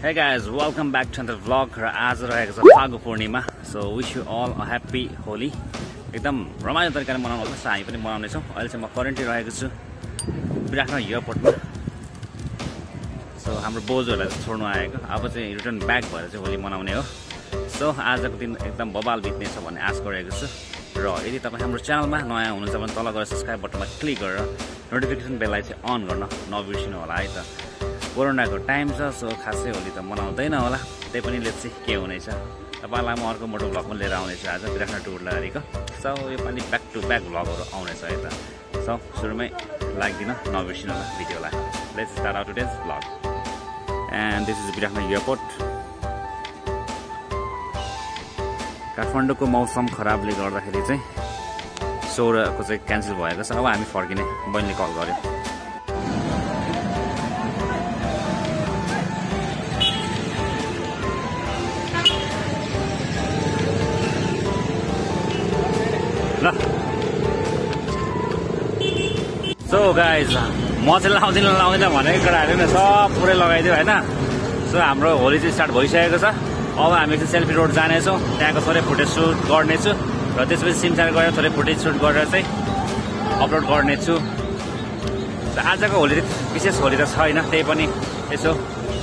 Hey guys, welcome back to another vlog. र आज रहेको छ फागु पूर्णिमा. So wish you all a happy Holi. एकदम रमाइलो तरिकाले मनाउनु होला. हामी पनि मनाउने छौं. अहिले चाहिँ म करेन्टली रहेको छु विराटनगर एयरपोर्टमा. So हाम्रो बोजूहरुलाई छोड्नु आएको. अब चाहिँ रिटर्न ब्याक भएर चाहिँ होली मनाउने हो. So आजको दिन एकदम बबाल बित्नेछ भन्ने आशा गरेको छु. र यदि तपाई हाम्रो च्यानलमा नयाँ हुनुहुन्छ भने तल गएर सब्स्क्राइब बटनमा क्लिक गरेर नोटिफिकेसन बेललाई चाहिँ अन गर्न नबिर्सिनु होला है त. कोरोनाको टाइम छ, सो खासै होली त मनाउँदैन होला. त्यही पनि लेट्स सी के हुनेछ. तपाईलाई म अर्को मोटो भ्लग पनि लिएर आउनेछु आज विराटनगर टुर लगाएको. सो यो पालि ब्याक टु ब्याक भ्लगहरु आउनेछ है त. सो सुरुमै लाइक दिन नबिर्सिनु होला भिडियोलाई. Let's start our today's vlog. And this is Biratnagar airport. काठमाडौँको मौसम खराबले गर्दाखेरि चाहिँ 16 को चाहिँ क्यान्सल भएको छ. अब हामी फर्किने बहिनीले कल गर्यो. सो गाइज म चाहिँ लाउँदिन भनेको केटाहरूले पनि सब पुरै लगाइदियो होइन. सो हाम्रो होली चाहिँ स्टार्ट भइसकेको छ. अब हामी चाहिँ सेल्फी रोड जानेछौँ. त्यहाँको थोरै फुटेज सुट गर्नेछु र त्यसपछि सिमसार गएर थोरै फुटेज सुट गरेर चाहिँ अपलोड गर्नेछु. आजको होली विशेष होली त छैन, त्यही पनि यसो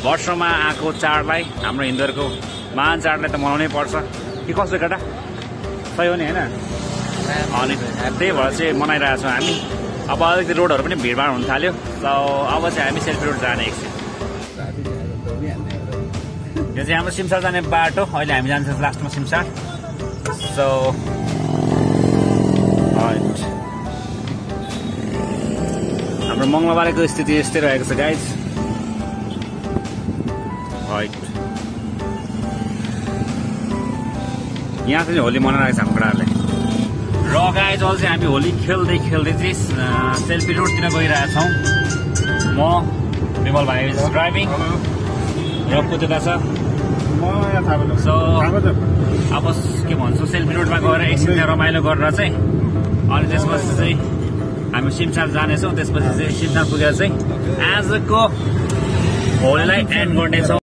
वर्षमा आएको चाडलाई, हाम्रो हिन्दूहरूको महान चाडलाई त मनाउनै पर्छ कि कसो केटा? सही हो नि होइन? अनि त्यही भएर चाहिँ मनाइरहेको छौँ हामी. अब अलिकति रोडहरू पनि भिडभाड हुन थाल्यो. सो अब चाहिँ हामी सेल्फी रोड जाने एकछिन. यो चाहिँ हाम्रो सिमसार जाने बाटो. अहिले हामी जान्छौँ लास्टमा सिमसार. सो हाम्रो मङ्गलबारेको स्थिति यस्तै रहेको छ गाइज. यहाँ चाहिँ होली मनाइरहेको छ हाम्रो केटाहरूले. र गाइज अहिले चाहिँ हामी होली खेल्दै चाहिँ सेल्फी रोडतिर गइरहेछौँ. म विमल भाइ ड्राइभिङ र कुदेता छ. सो अब के भन्छु, सेल्फी रोडमा गएर एकछिन रमाइलो गरेर चाहिँ अनि त्यसपछि चाहिँ हामी सिमसार जानेछौँ. त्यसपछि चाहिँ सिमसार पुगेर चाहिँ आजको होलीलाई एन्ड गर्नेछौँ.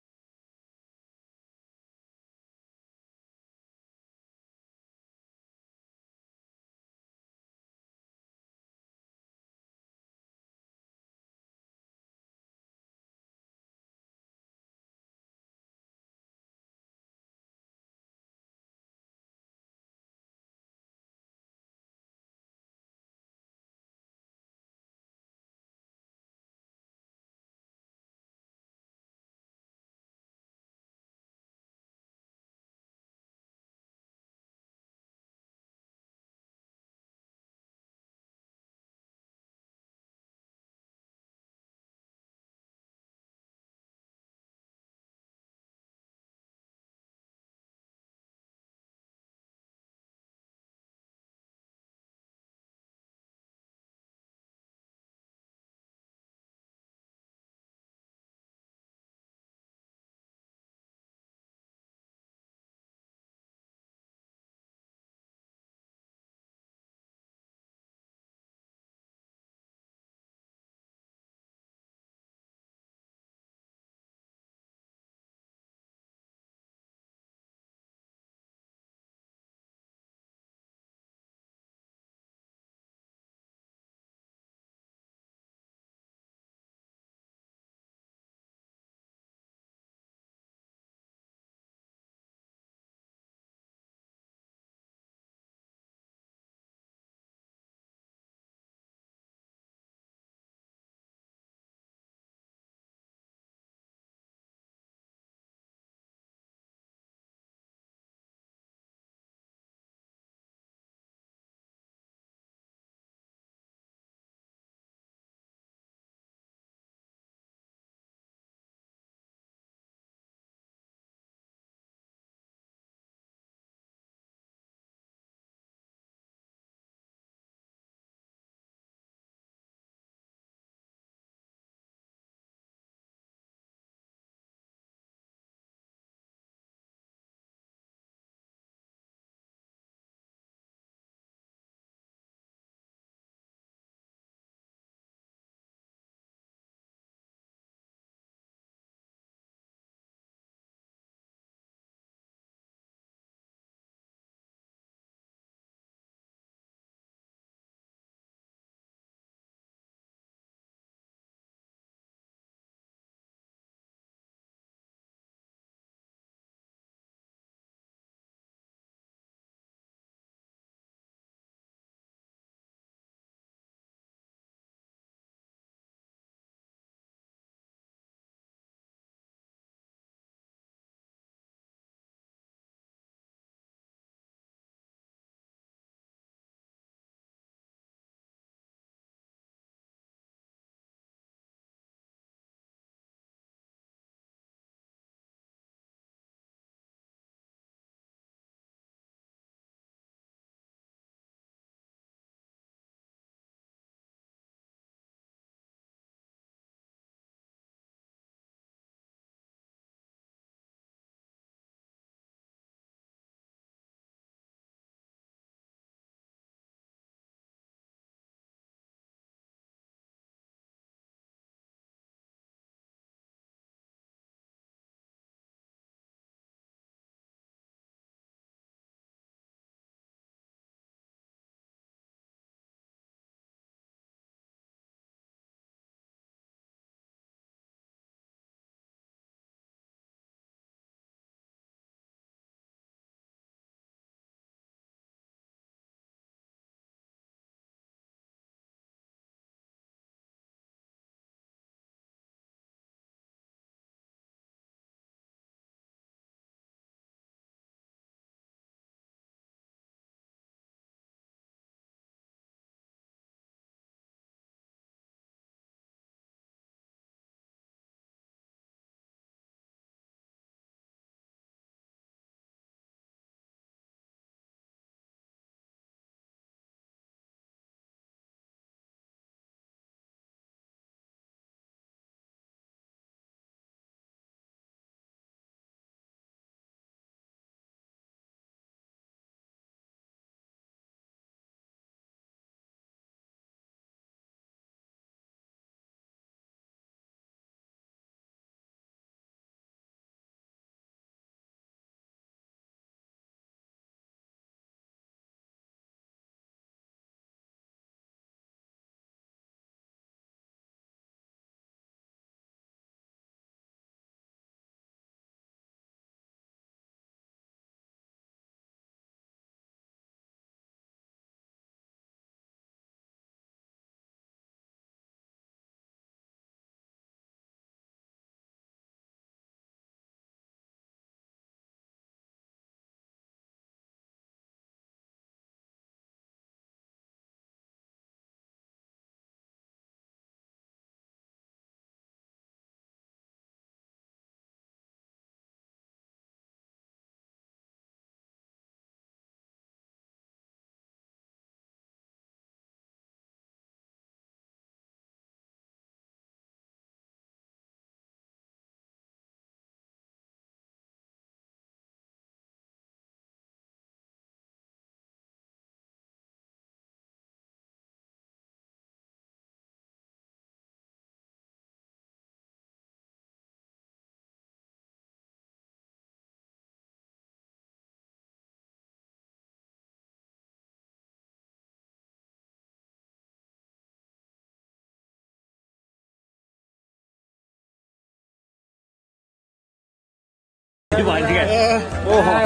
ओहो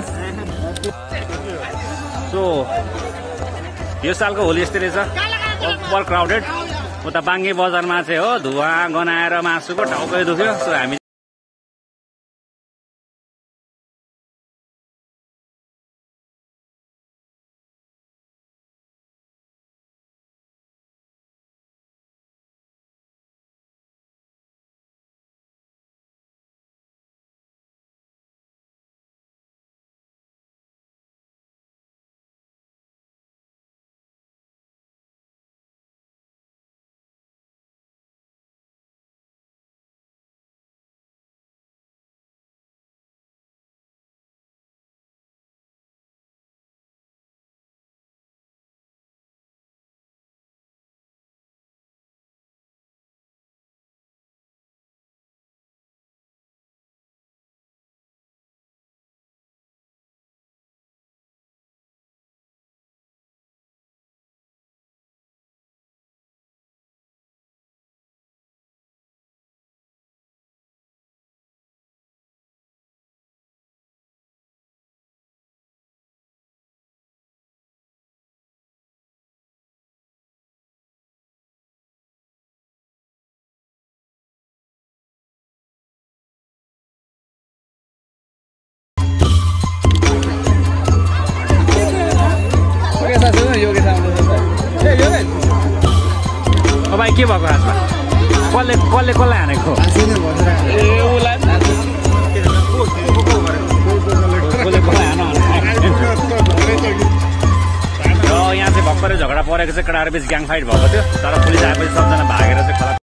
सो यो सालको होली यस्तै रहेछ ओभर क्राउडेड उता बाङ्गे बजारमा चाहिँ हो धुवा गनाएर मासुको टाउकै दुख्यो सो हामी भाइ के भएको हातमा कसले कसले कसलाई हानेको यहाँ चाहिँ भर्खरै झगडा परेको चाहिँ केटाहरू बिच ग्याङ फाइट भएको थियो तर पुलिस आएपछि सबजना भागेर चाहिँ